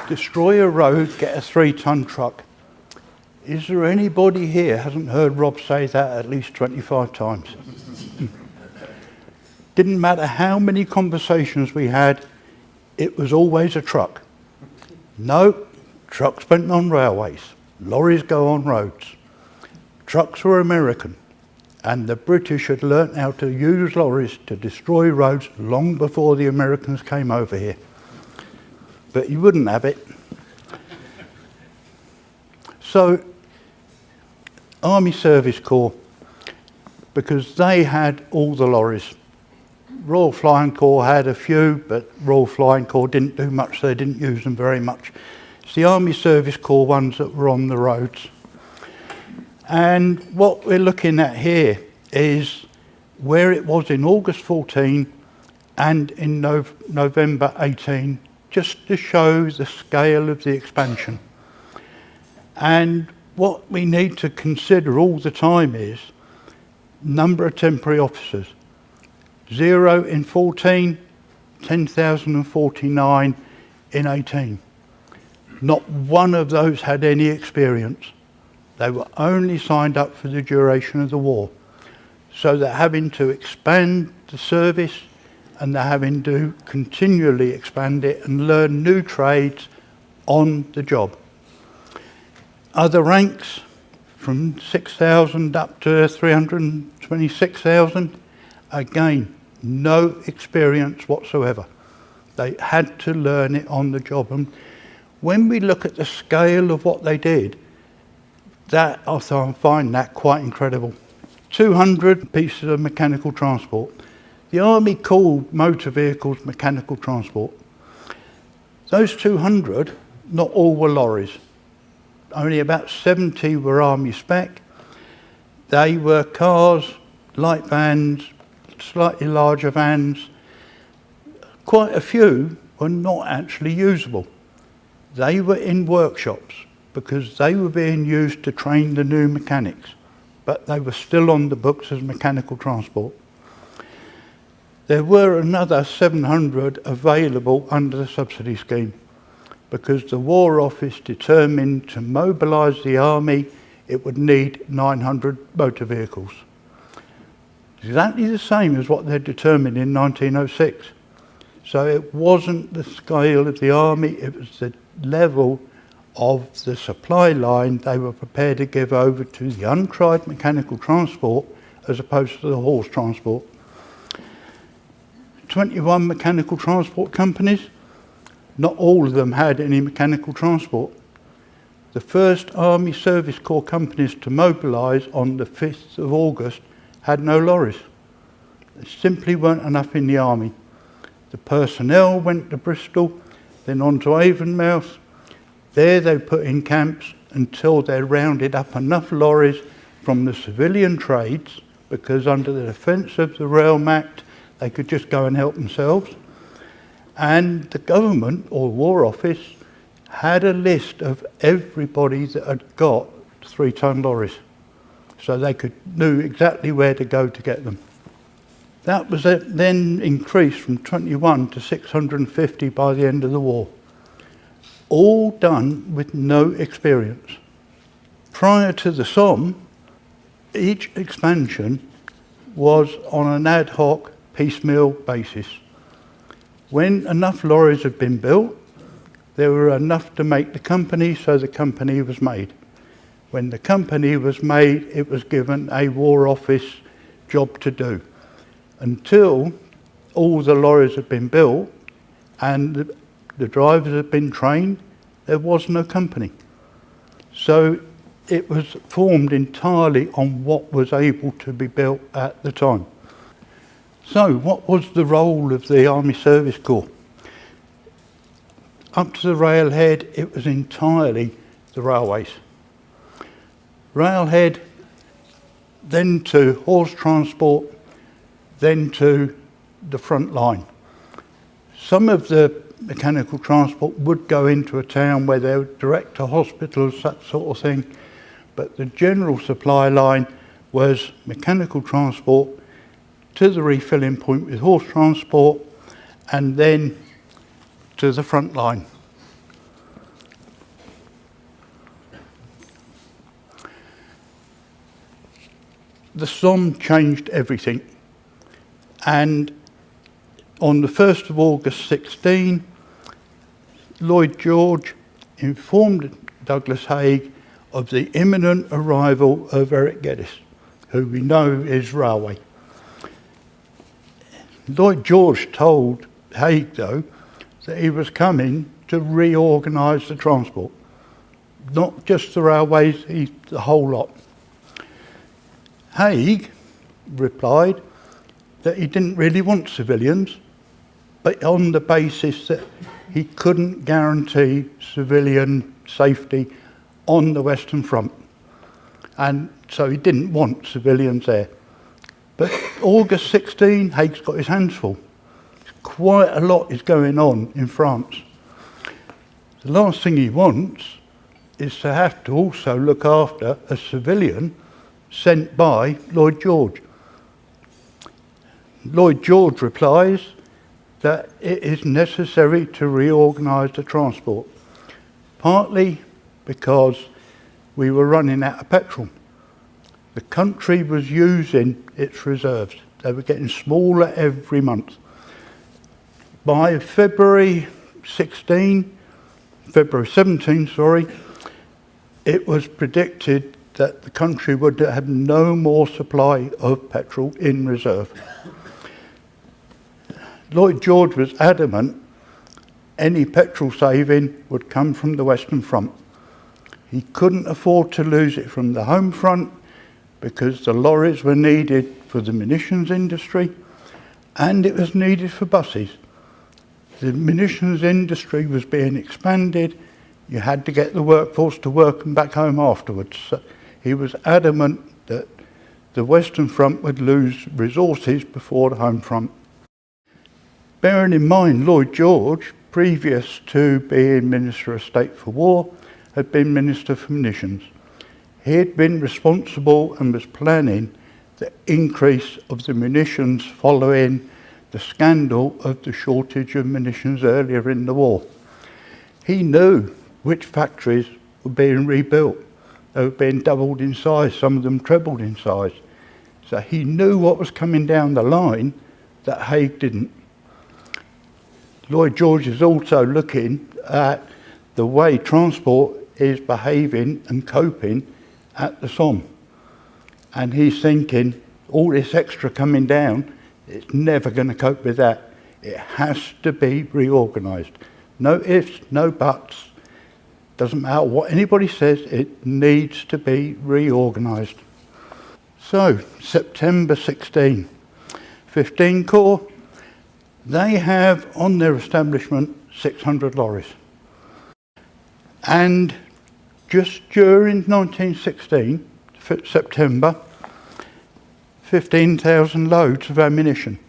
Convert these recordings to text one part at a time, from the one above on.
Destroy a road, get a 3-ton truck. Is there anybody here hasn't heard Rob say that at least 25 times? Didn't matter how many conversations we had, it was always a truck. No, trucks went on railways, lorries go on roads. Trucks were American, and the British had learnt how to use lorries to destroy roads long before the Americans came over here. But you wouldn't have it. So, Army Service Corps, because they had all the lorries. Royal Flying Corps had a few, but Royal Flying Corps didn't do much, so they didn't use them very much. It's the Army Service Corps ones that were on the roads. And what we're looking at here is where it was in August 14 and in November 18, just to show the scale of the expansion. And what we need to consider all the time is number of temporary officers. 0 in 14, 10,049 in 18. Not one of those had any experience. They were only signed up for the duration of the war. So they're having to expand the service, and they're having to continually expand it and learn new trades on the job. Other ranks from 6,000 up to 326,000, again, no experience whatsoever. They had to learn it on the job. And when we look at the scale of what they did, that I find that quite incredible. 200 pieces of mechanical transport. The Army called motor vehicles mechanical transport. Those 200, not all were lorries. Only about 70 were Army spec. They were cars, light vans, slightly larger vans. Quite a few were not actually usable. They were in workshops because they were being used to train the new mechanics, but they were still on the books as mechanical transport. There were another 700 available under the subsidy scheme because the War Office determined to mobilise the Army, it would need 900 motor vehicles. Exactly the same as what they determined in 1906. So it wasn't the scale of the Army, it was the level of the supply line they were prepared to give over to the untried mechanical transport as opposed to the horse transport. 21 mechanical transport companies, not all of them had any mechanical transport. The first Army Service Corps companies to mobilise on the 5th of August had no lorries. There simply weren't enough in the Army. The personnel went to Bristol, then on to Avonmouth. There they put in camps until they rounded up enough lorries from the civilian trades, because under the defence of the Realm Act, they could just go and help themselves. And the government, or War Office, had a list of everybody that had got 3-ton lorries. So they knew exactly where to go to get them. That was then increased from 21 to 650 by the end of the war. All done with no experience. Prior to the Somme, each expansion was on an ad hoc, piecemeal basis. When enough lorries had been built, there were enough to make the company, so the company was made. When the company was made, it was given a War Office job to do. Until all the lorries had been built and the drivers had been trained, there was no company. So it was formed entirely on what was able to be built at the time. So what was the role of the Army Service Corps? Up to the railhead, it was entirely the railways. Railhead, then to horse transport, then to the front line. Some of the mechanical transport would go into a town where they would direct to hospitals, that sort of thing, but the general supply line was mechanical transport to the refilling point with horse transport, and then to the front line. the Somme changed everything. And on the 1st of August 16, Lloyd George informed Douglas Haig of the imminent arrival of Eric Geddes, who we know is railway. Lloyd George told Haig, though, that he was coming to reorganise the transport, not just the railways, the whole lot. Haig replied that he didn't really want civilians, but on the basis that he couldn't guarantee civilian safety on the Western Front. And so he didn't want civilians there. But August 16, Haig's got his hands full. Quite a lot is going on in France. The last thing he wants is to have to also look after a civilian sent by Lloyd George. Lloyd George replies that it is necessary to reorganise the transport, partly because we were running out of petrol. The country was using its reserves. They were getting smaller every month. By February 17, it was predicted that the country would have no more supply of petrol in reserve. Lloyd George was adamant any petrol saving would come from the Western Front. He couldn't afford to lose it from the home front because the lorries were needed for the munitions industry and it was needed for buses. The munitions industry was being expanded. You had to get the workforce to work and back home afterwards. So he was adamant that the Western Front would lose resources before the home front. Bearing in mind, Lloyd George, previous to being Minister of State for War, had been Minister for Munitions. He had been responsible and was planning the increase of the munitions following the scandal of the shortage of munitions earlier in the war. He knew which factories were being rebuilt. They were being doubled in size, some of them trebled in size. So he knew what was coming down the line that Haig didn't. Lloyd George is also looking at the way transport is behaving and coping at the Somme. And he's thinking, all this extra coming down, it's never going to cope with that. It has to be reorganised. No ifs, no buts. Doesn't matter what anybody says, it needs to be reorganised. So, September 16, 15 Corps, they have on their establishment 600 lorries. And just during 1916, September, 15,000 loads of ammunition.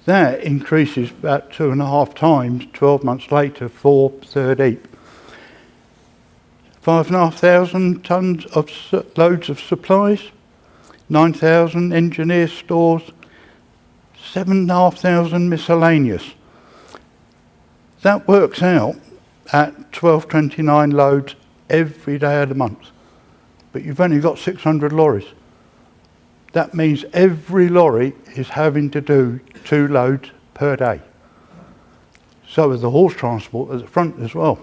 That increases about 2.5 times 12 months later for 3rd Eep. 5,500 tons of loads of supplies, 9,000 engineer stores, 7,500 miscellaneous. That works out at 1229 loads every day of the month. But you've only got 600 lorries. That means every lorry is having to do 2 loads per day. So is the horse transport at the front as well.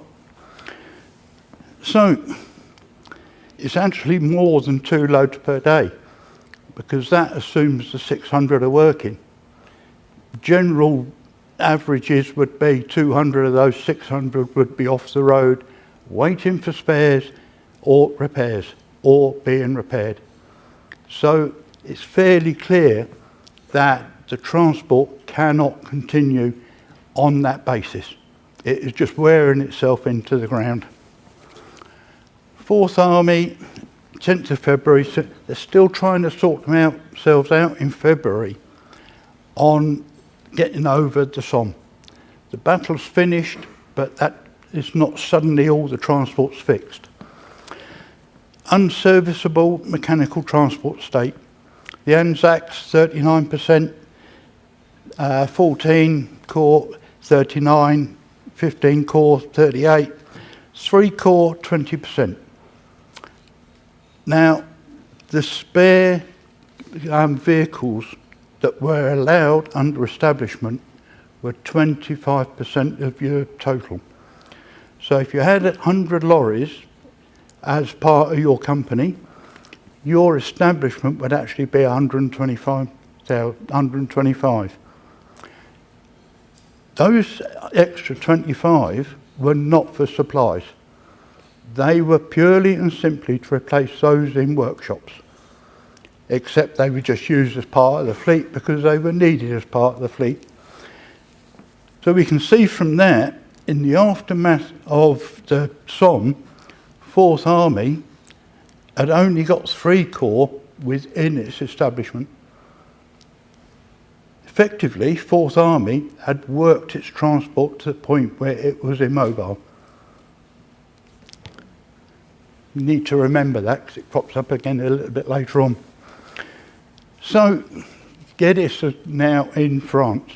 So it's actually more than 2 loads per day because that assumes the 600 are working. General averages would be 200 of those 600 would be off the road waiting for spares or repairs or being repaired. So it's fairly clear that the transport cannot continue on that basis. It is just wearing itself into the ground. 4th Army, 10th of February, so they're still trying to sort themselves out in February on getting over the Somme. The battle's finished, but that is not suddenly all the transport's fixed. Unserviceable mechanical transport state. The Anzacs 39%, 14 Corps 39, 15 Corps 38, 3 Corps 20%. Now, The spare vehicles that were allowed under establishment were 25% of your total. So if you had 100 lorries as part of your company, your establishment would actually be 125. Those extra 25 were not for supplies. They were purely and simply to replace those in workshops, except they were just used as part of the fleet because they were needed as part of the fleet. So we can see from that, in the aftermath of the Somme, 4th Army had only got 3 corps within its establishment. Effectively, 4th Army had worked its transport to the point where it was immobile. You need to remember that because it crops up again a little bit later on. So, Geddes is now in France,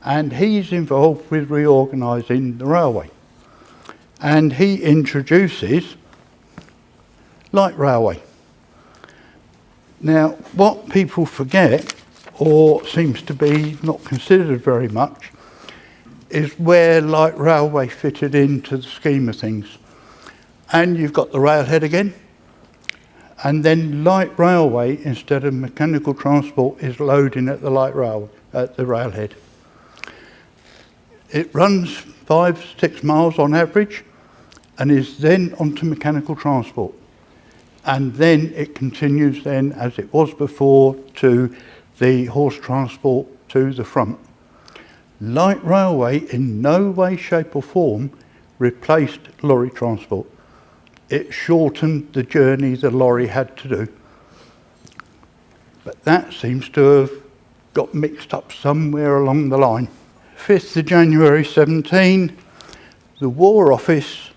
and he's involved with reorganising the railway. And he introduces light railway. Now, what people forget, or seems to be not considered very much, is where light railway fitted into the scheme of things. And you've got the railhead again, and then light railway instead of mechanical transport is loading at the railhead. It runs 5-6 miles on average and is then onto mechanical transport. And then it continues then, as it was before, to the horse transport to the front. Light railway in no way, shape or form replaced lorry transport. It shortened the journey the lorry had to do. But that seems to have got mixed up somewhere along the line. 5th of January 17, the War Office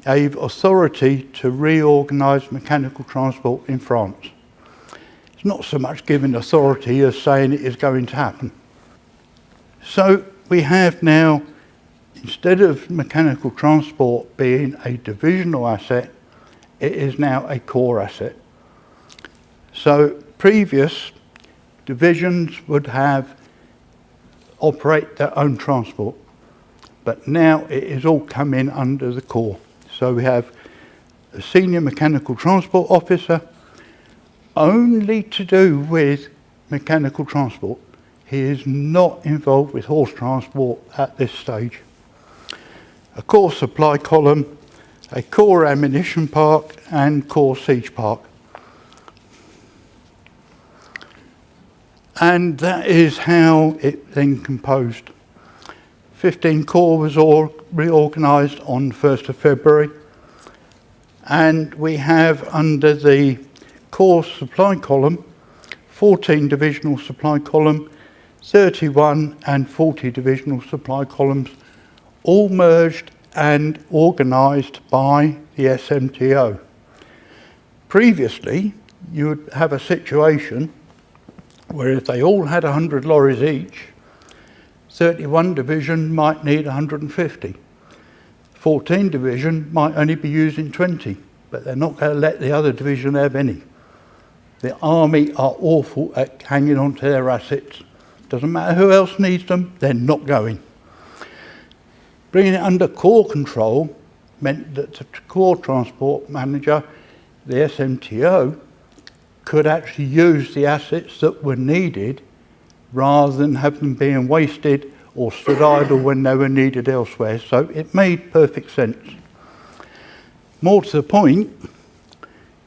gave authority to reorganise mechanical transport in France. It's not so much giving authority as saying it is going to happen. So we have now, instead of mechanical transport being a divisional asset, it is now a core asset. So previous divisions would operate their own transport, but now it is all coming under the core. So we have a senior mechanical transport officer only to do with mechanical transport. He is not involved with horse transport at this stage. A core supply column, a core ammunition park and core siege park. And that is how it then composed. 15 corps was all reorganised on 1st of February. And we have under the core supply column, 14 divisional supply column, 31 and 40 divisional supply columns, all merged and organised by the SMTO. Previously, you would have a situation where if they all had 100 lorries each, 31 division might need 150. 14 division might only be using 20, but they're not going to let the other division have any. The army are awful at hanging on to their assets. Doesn't matter who else needs them, they're not going. Bringing it under core control meant that the core transport manager, the SMTO, could actually use the assets that were needed rather than have them being wasted or stood idle when they were needed elsewhere. So it made perfect sense. More to the point,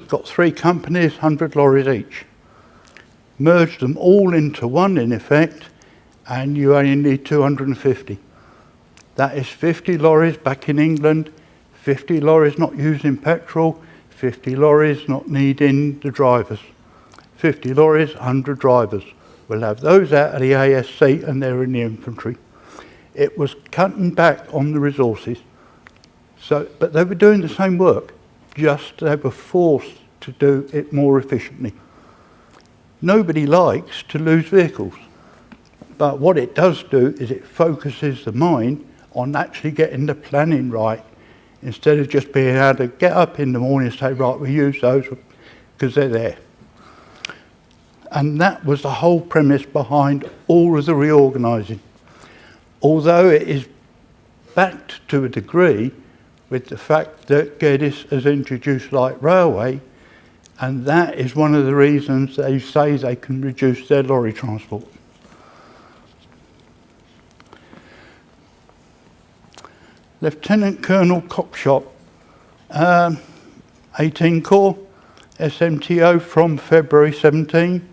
got 3 companies, 100 lorries each. Merged them all into one in effect, and you only need 250. That is 50 lorries back in England, 50 lorries not using petrol, 50 lorries not needing the drivers. 50 lorries, 100 drivers. We'll have those out of the ASC and they're in the infantry. It was cutting back on the resources. But they were doing the same work, just they were forced to do it more efficiently. Nobody likes to lose vehicles, but what it does do is it focuses the mind on actually getting the planning right, instead of just being able to get up in the morning and say, right, we use those, because they're there. And that was the whole premise behind all of the reorganising. Although it is backed to a degree with the fact that Geddes has introduced light railway, and that is one of the reasons they say they can reduce their lorry transport. Lieutenant Colonel Cockshott, 18 Corps, SMTO from February 17.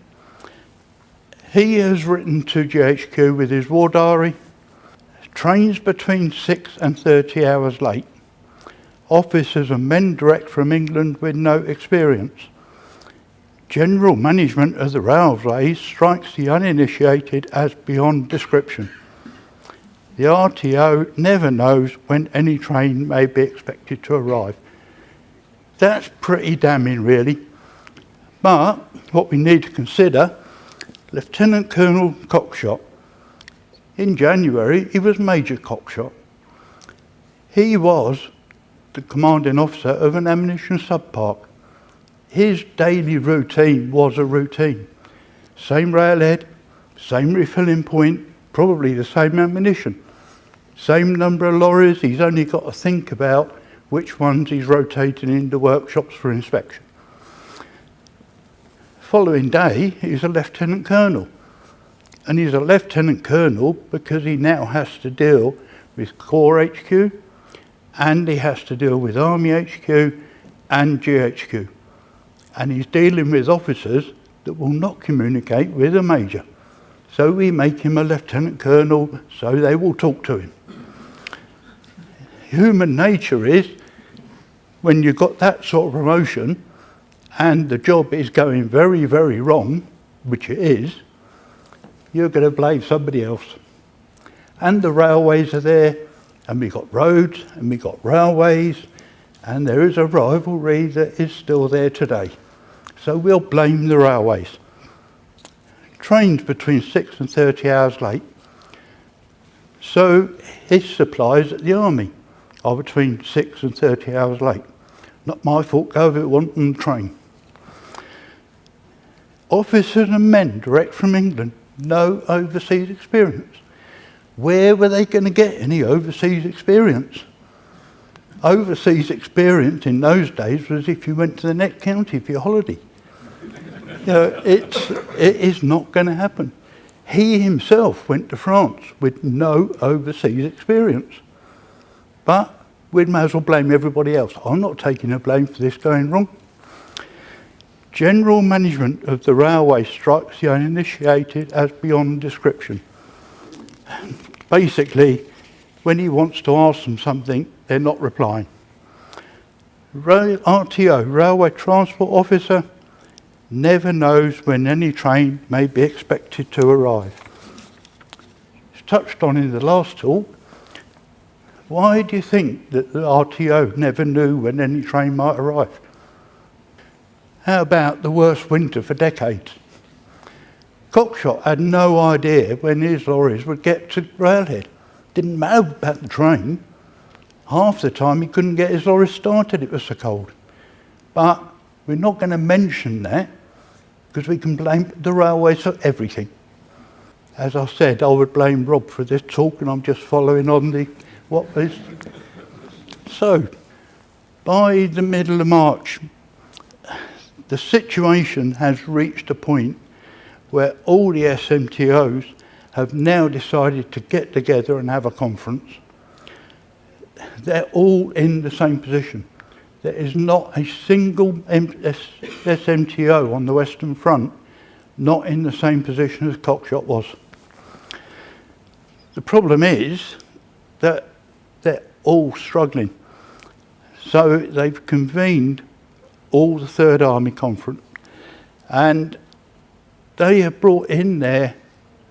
He has written to GHQ with his war diary, trains between 6 and 30 hours late. Officers and men direct from England with no experience. General management of the railways strikes the uninitiated as beyond description. The RTO never knows when any train may be expected to arrive. That's pretty damning, really. But what we need to consider, Lieutenant Colonel Cockshott, in January he was Major Cockshott. He was the commanding officer of an ammunition sub-park. His daily routine was a routine. Same railhead, same refilling point, probably the same ammunition. Same number of lorries, he's only got to think about which ones he's rotating into workshops for inspection. Following day, he's a Lieutenant Colonel. And he's a Lieutenant Colonel because he now has to deal with Corps HQ, and he has to deal with Army HQ and GHQ. And he's dealing with officers that will not communicate with a major. So we make him a Lieutenant Colonel so they will talk to him. Human nature is, when you've got that sort of promotion and the job is going very, very wrong, which it is, you're going to blame somebody else. And the railways are there, and we've got roads, and we've got railways, and there is a rivalry that is still there today. So we'll blame the railways. Trains between 6 and 30 hours late. So his supplies at the Army are between 6 and 30 hours late. Not my fault, go if it want on the train. Officers and men direct from England, no overseas experience. Where were they going to get any overseas experience? Overseas experience in those days was if you went to the next county for your holiday. You know, it is not going to happen. He himself went to France with no overseas experience. But we may as well blame everybody else. I'm not taking the blame for this going wrong. General management of the railway strikes the uninitiated as beyond description. Basically, when he wants to ask them something, they're not replying. RTO, Railway Transport Officer, never knows when any train may be expected to arrive. It's touched on in the last talk. Why do you think that the RTO never knew when any train might arrive? How about the worst winter for decades? Cockshott had no idea when his lorries would get to railhead. Didn't matter about the train. Half the time he couldn't get his lorries started, it was so cold. But we're not going to mention that because we can blame the railways for everything. As I said, I would blame Rob for this talk, and I'm just following on what is. So, by the middle of March, the situation has reached a point where all the SMTOs have now decided to get together and have a conference. They're all in the same position. There is not a single SMTO on the Western Front not in the same position as Cockshott was. The problem is that they're all struggling. So they've convened all the Third Army Conference, and they have brought in there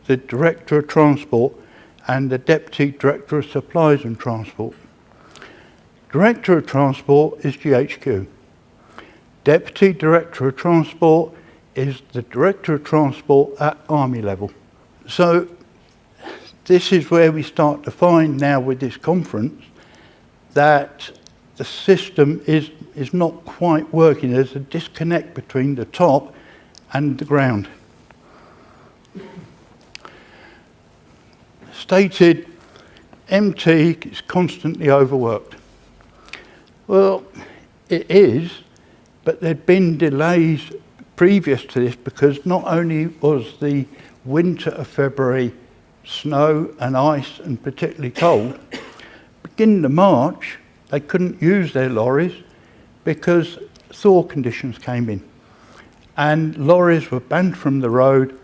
the Director of Transport and the Deputy Director of Supplies and Transport. Director of Transport is GHQ. Deputy Director of Transport is the Director of Transport at Army level. So this is where we start to find now with this conference that the system is not quite working. There's a disconnect between the top and the ground. Stated, MT is constantly overworked. Well, it is, but there'd been delays previous to this because not only was the winter of February snow and ice and particularly cold, beginning of March, they couldn't use their lorries because thaw conditions came in. And lorries were banned from the road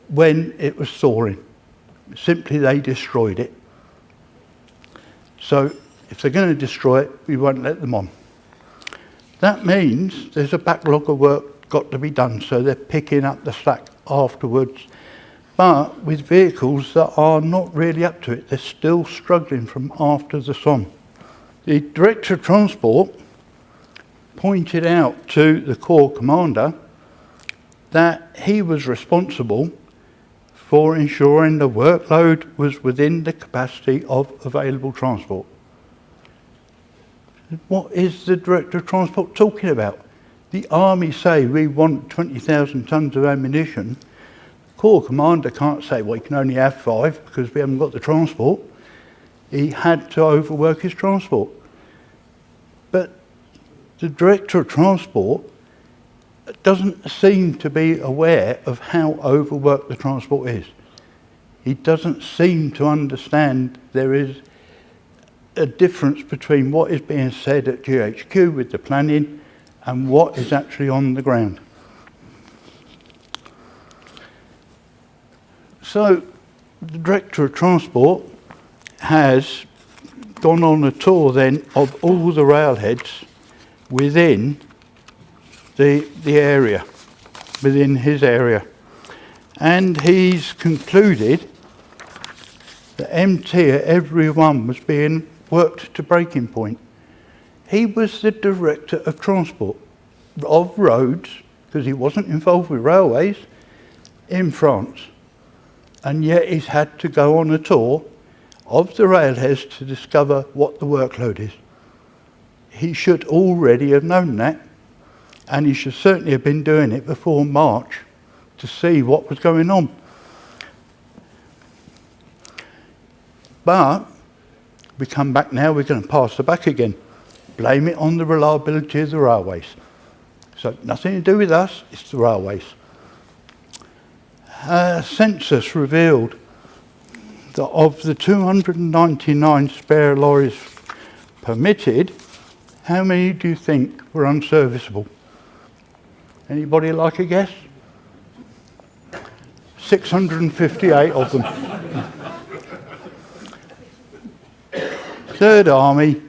when it was thawing. Simply, they destroyed it. So if they're going to destroy it, we won't let them on. That means there's a backlog of work got to be done, so they're picking up the slack afterwards, but with vehicles that are not really up to it. They're still struggling from after the Somme. The Director of Transport pointed out to the Corps Commander that he was responsible for ensuring the workload was within the capacity of available transport. What is the Director of Transport talking about? The Army say we want 20,000 tonnes of ammunition. The Corps Commander can't say, well, you can only have 5 because we haven't got the transport. He had to overwork his transport. But the Director of Transport doesn't seem to be aware of how overworked the transport is. He doesn't seem to understand there is a difference between what is being said at GHQ with the planning and what is actually on the ground. So the Director of Transport has gone on a tour then of all the railheads within the area, within his area. And he's concluded that MT at every one was being worked to breaking point. He was the Director of Transport, of roads, because he wasn't involved with railways, in France. And yet he's had to go on a tour of the railheads to discover what the workload is. He should already have known that, and he should certainly have been doing it before March to see what was going on. But we come back now, we're going to pass the buck again. Blame it on the reliability of the railways. So nothing to do with us, it's the railways. Census revealed that of the 299 spare lorries permitted, how many do you think were unserviceable? Anybody like a guess? 658 of them. Third Army,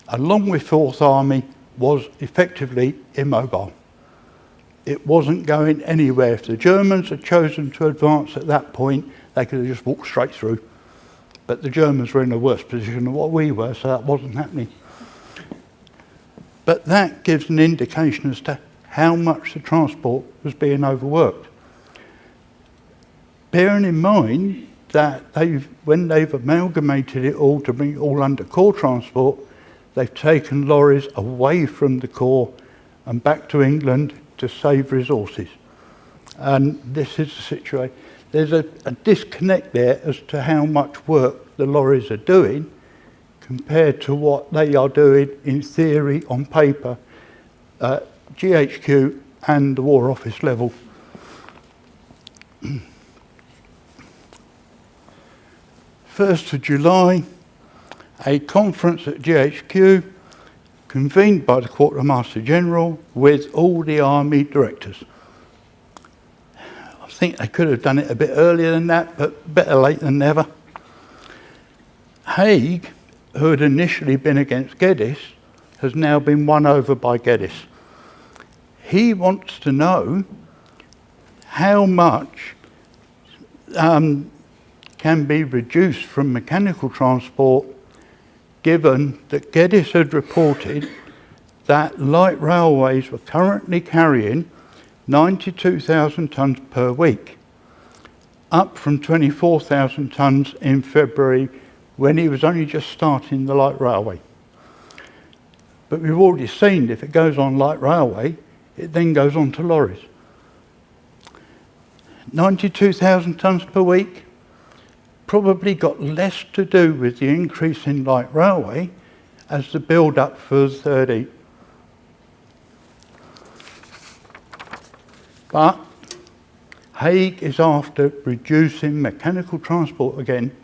along with Fourth Army, was effectively immobile. It wasn't going anywhere. If the Germans had chosen to advance at that point, they could have just walked straight through. But the Germans were in a worse position than what we were, so that wasn't happening. But that gives an indication as to how much the transport was being overworked. Bearing in mind that when they've amalgamated it all to bring it all under Corps transport, they've taken lorries away from the Corps and back to England to save resources. And this is the situation. There's a disconnect there as to how much work the lorries are doing compared to what they are doing in theory on paper at GHQ and the War Office level. 1st of July, a conference at GHQ convened by the Quartermaster General with all the Army directors. I think they could have done it a bit earlier than that, but better late than never. Haig, who had initially been against Geddes, has now been won over by Geddes. He wants to know how much can be reduced from mechanical transport, given that Geddes had reported that light railways were currently carrying 92,000 tonnes per week, up from 24,000 tonnes in February when he was only just starting the light railway. But we've already seen if it goes on light railway, it then goes on to lorries. 92,000 tonnes per week probably got less to do with the increase in light railway as the build-up for the third heap. But Hague is after reducing mechanical transport again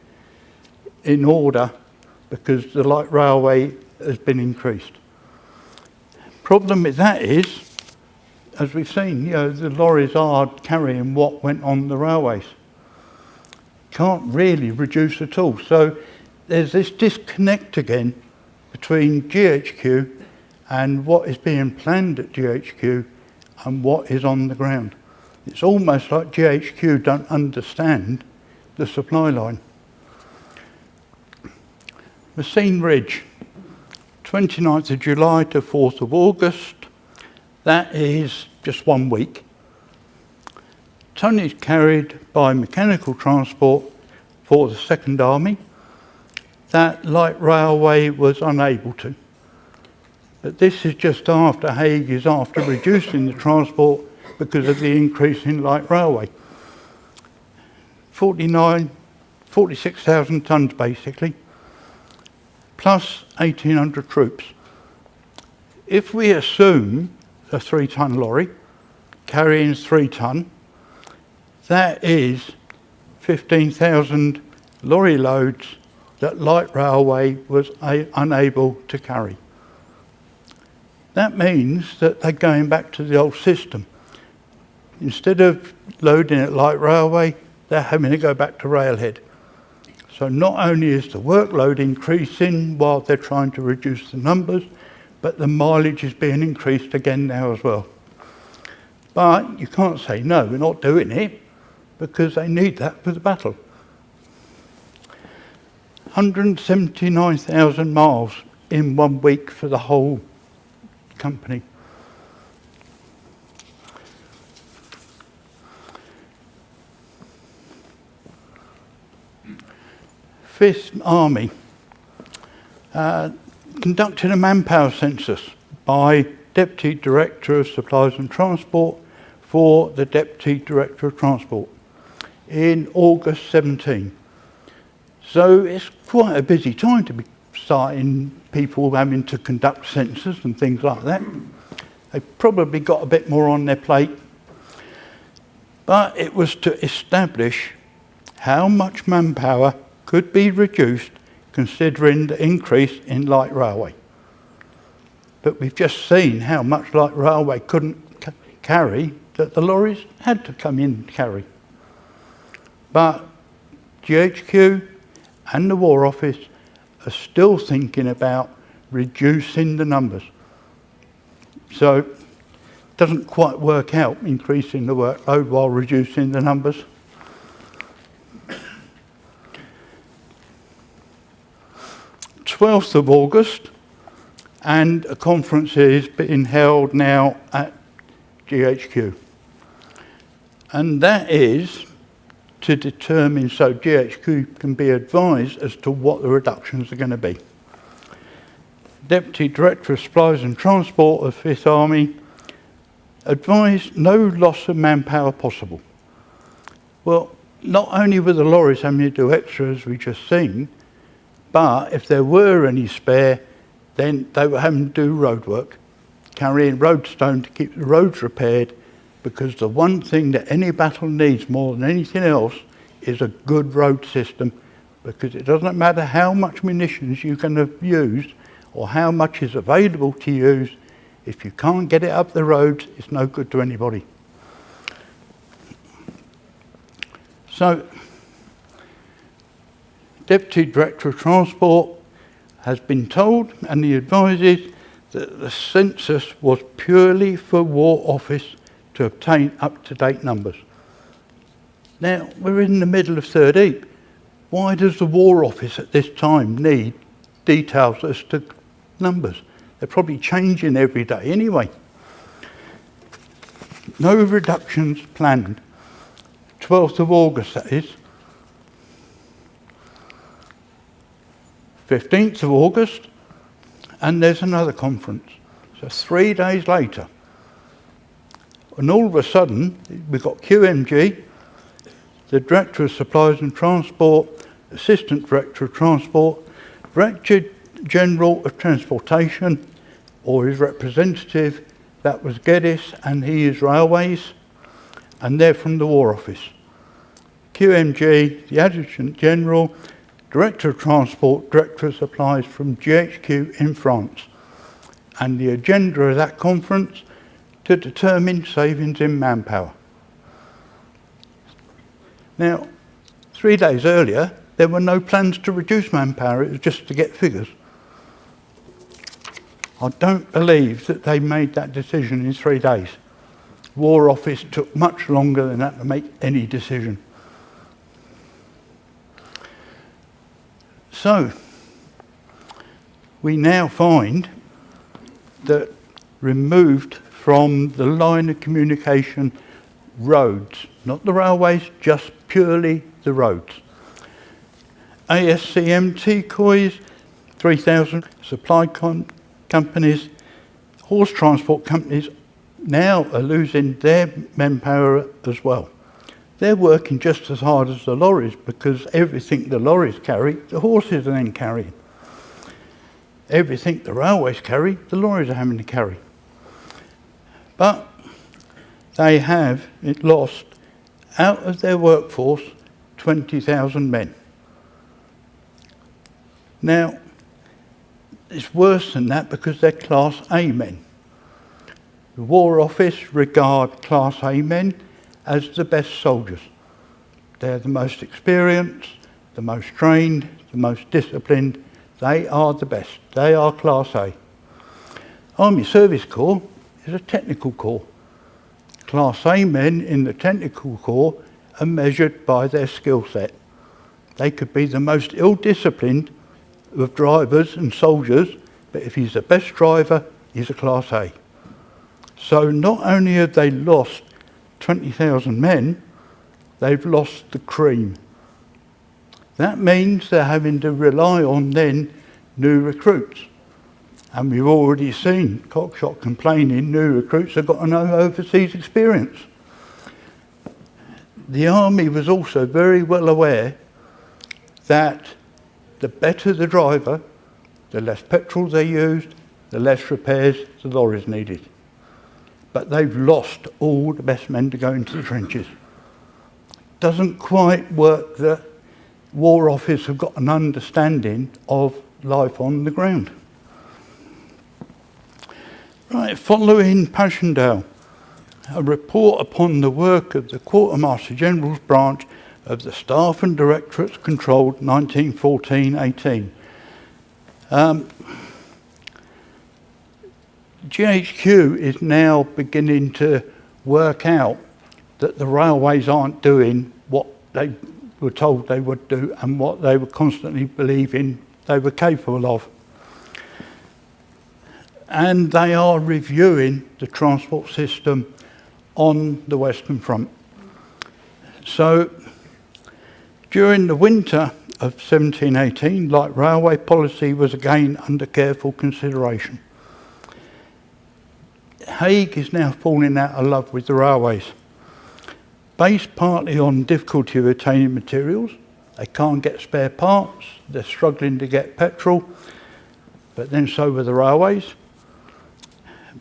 in order because the light railway has been increased. Problem with that is, as we've seen, the lorries are carrying what went on the railways. Can't really reduce at all. So there's this disconnect again between GHQ and what is being planned at GHQ and what is on the ground. It's almost like GHQ don't understand the supply line. Messine Ridge, 29th of July to 4th of August. That is just 1 week. Tonnage carried by mechanical transport for the Second Army. That light railway was unable to. But this is just after Hague is after reducing the transport because of the increase in light railway. 46,000 tonnes basically, plus 1,800 troops. If we assume a 3-tonne lorry carrying 3 tonne, that is 15,000 lorry loads that light railway was unable to carry. That means that they're going back to the old system. Instead of loading at light railway, they're having to go back to railhead. So not only is the workload increasing while they're trying to reduce the numbers, but the mileage is being increased again now as well. But you can't say, no, we're not doing it, because they need that for the battle. 179,000 miles in 1 week for the whole company. Fifth Army conducted a manpower census by Deputy Director of Supplies and Transport for the Deputy Director of Transport in August 17. So it's quite a busy time to be starting people having to conduct census and things like that. They've probably got a bit more on their plate. But it was to establish how much manpower could be reduced considering the increase in light railway. But we've just seen how much light railway couldn't carry that the lorries had to come in and carry. But GHQ and the War Office are still thinking about reducing the numbers. So it doesn't quite work out increasing the workload while reducing the numbers. 12th of August, and a conference is being held now at GHQ. And that is to determine, so GHQ can be advised as to what the reductions are going to be. Deputy Director of Supplies and Transport of 5th Army advised no loss of manpower possible. Well, not only were the lorries having to do extra, as we just seen, but if there were any spare, then they were having to do road work, carrying roadstone to keep the roads repaired, because the one thing that any battle needs more than anything else is a good road system, because it doesn't matter how much munitions you can have used or how much is available to use, if you can't get it up the roads, it's no good to anybody. So, Deputy Director of Transport has been told, and he advises, that the census was purely for War Office to obtain up-to-date numbers. Now, we're in the middle of third heap. Why does the War Office at this time need details as to numbers? They're probably changing every day anyway. No reductions planned. 12th of August, that is. 15th of August, and there's another conference. So 3 days later, and all of a sudden, we've got QMG, the Director of Supplies and Transport, Assistant Director of Transport, Director General of Transportation, or his representative, that was Geddes, and he is Railways, and they're from the War Office. QMG, the Adjutant General, Director of Transport, Director of Supplies from GHQ in France. And the agenda of that conference to determine savings in manpower. Now, 3 days earlier, there were no plans to reduce manpower, it was just to get figures. I don't believe that they made that decision in 3 days. War Office took much longer than that to make any decision. So, we now find that removed from the line of communication roads, not the railways, just purely the roads. ASCMT COIs, 3,000 supply companies, horse transport companies now are losing their manpower as well. They're working just as hard as the lorries because everything the lorries carry, the horses are then carrying. Everything the railways carry, the lorries are having to carry. But they have lost, out of their workforce, 20,000 men. Now, it's worse than that because they're Class A men. The War Office regard Class A men as the best soldiers. They're the most experienced, the most trained, the most disciplined. They are the best. They are Class A. Army Service Corps is a technical corps. Class A men in the technical corps are measured by their skill set. They could be the most ill-disciplined of drivers and soldiers, but if he's the best driver, he's a Class A. So not only have they lost 20,000 men, they've lost the cream. That means they're having to rely on then new recruits. And we've already seen Cockshot complaining new recruits have got no overseas experience. The Army was also very well aware that the better the driver, the less petrol they used, the less repairs the lorries needed. But they've lost all the best men to go into the trenches. Doesn't quite work that War Office have got an understanding of life on the ground. Right, following Passchendaele, a report upon the work of the Quartermaster General's branch of the Staff and Directorates controlled 1914-18. GHQ is now beginning to work out that the railways aren't doing what they were told they would do and what they were constantly believing they were capable of. And they are reviewing the transport system on the Western Front. So during the winter of 17-18, light railway policy was again under careful consideration. Haig is now falling out of love with the railways. Based partly on difficulty of obtaining materials, they can't get spare parts, they're struggling to get petrol, but then so were the railways.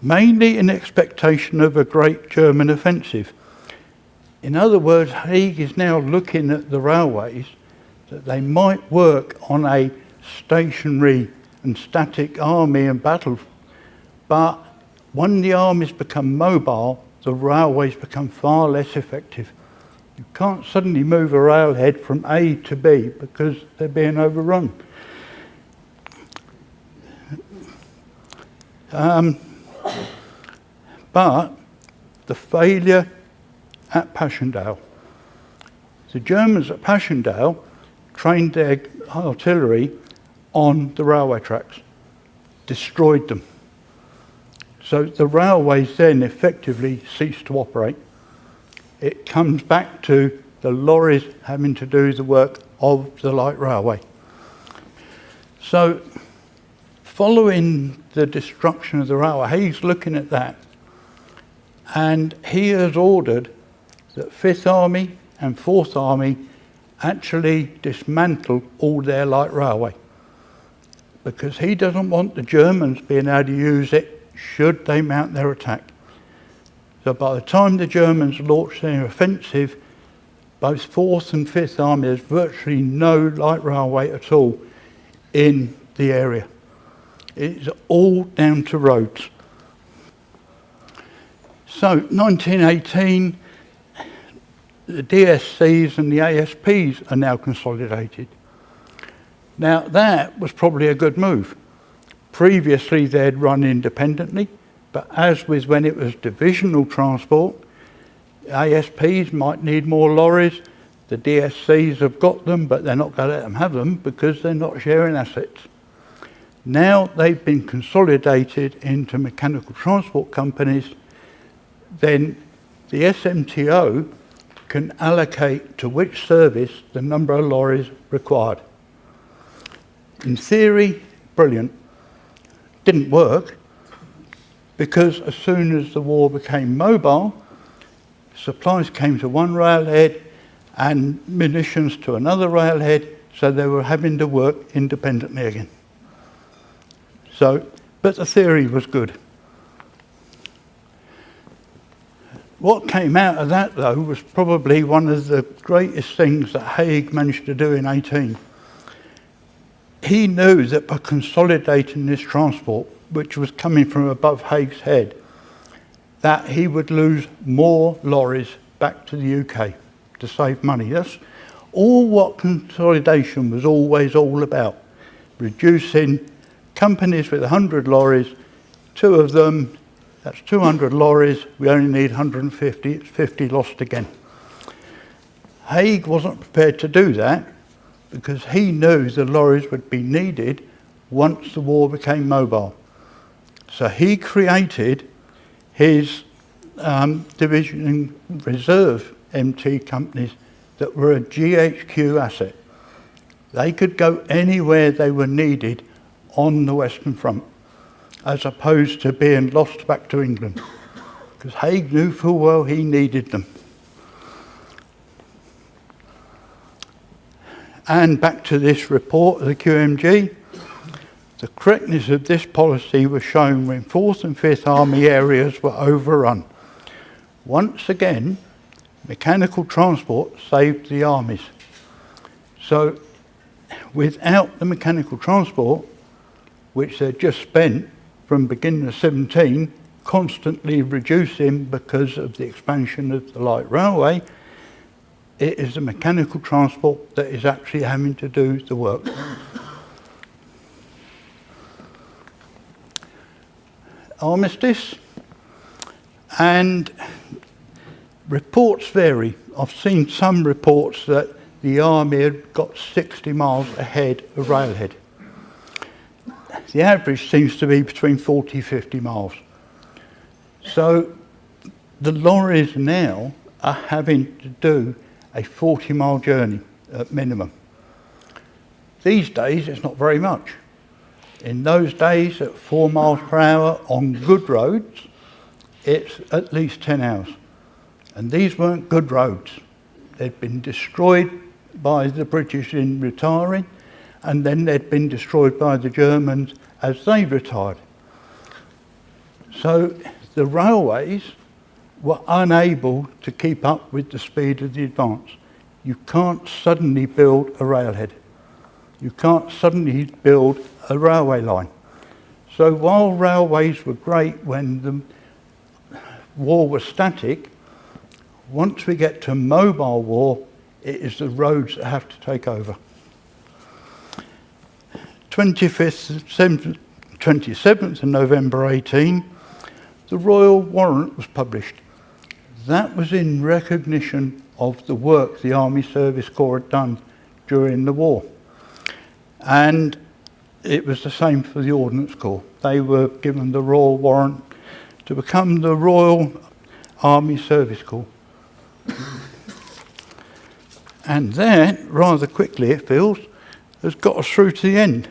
Mainly in expectation of a great German offensive. In other words, Haig is now looking at the railways that they might work on a stationary and static army and battle, but when the armies become mobile, the railways become far less effective. You can't suddenly move a railhead from A to B because they're being overrun. But the failure at Passchendaele. The Germans at Passchendaele trained their artillery on the railway tracks, destroyed them. So the railways then effectively ceased to operate. It comes back to the lorries having to do the work of the light railway. So following the destruction of the railway, he's looking at that, and he has ordered that 5th Army and 4th Army actually dismantle all their light railway, because he doesn't want the Germans being able to use it should they mount their attack. So by the time the Germans launch their offensive, both 4th and 5th Army, there's virtually no light railway at all in the area. It's all down to roads. So 1918, the DSCs and the ASPs are now consolidated. Now that was probably a good move. Previously they'd run independently, but as with when it was divisional transport, ASPs might need more lorries. The DSCs have got them, but they're not going to let them have them because they're not sharing assets. Now they've been consolidated into mechanical transport companies, then the SMTO can allocate to which service the number of lorries required. In theory, brilliant. Didn't work, because as soon as the war became mobile, supplies came to one railhead and munitions to another railhead, so they were having to work independently again. So, but the theory was good. What came out of that, though, was probably one of the greatest things that Haig managed to do in 18. He knew that by consolidating this transport, which was coming from above Haig's head, that he would lose more lorries back to the UK to save money. That's all what consolidation was always all about. Reducing companies with 100 lorries, 2 of them, that's 200 lorries, we only need 150, it's 50 lost again. Haig wasn't prepared to do that because he knew the lorries would be needed once the war became mobile. So he created his division reserve MT companies that were a GHQ asset. They could go anywhere they were needed on the Western Front, as opposed to being lost back to England, because Haig knew full well he needed them. And back to this report of the QMG, the correctness of this policy was shown when 4th and 5th Army areas were overrun. Once again, mechanical transport saved the armies. So without the mechanical transport, which they'd just spent from beginning of 17, constantly reducing because of the expansion of the light railway, it is the mechanical transport that is actually having to do the work. Armistice, and reports vary. I've seen some reports that the army had got 60 miles ahead of railhead. The average seems to be between 40 and 50 miles. So the lorries now are having to do a 40-mile journey at minimum. These days it's not very much. In those days, at 4 miles per hour on good roads, it's at least 10 hours. And these weren't good roads. They'd been destroyed by the British in retiring, and then they'd been destroyed by the Germans as they retired. So the railways were unable to keep up with the speed of the advance. You can't suddenly build a railhead. You can't suddenly build a railway line. So while railways were great when the war was static, once we get to mobile war, it is the roads that have to take over. 27th of November 18, the Royal Warrant was published. That was in recognition of the work the Army Service Corps had done during the war. And it was the same for the Ordnance Corps. They were given the Royal Warrant to become the Royal Army Service Corps. And that, rather quickly it feels, has got us through to the end.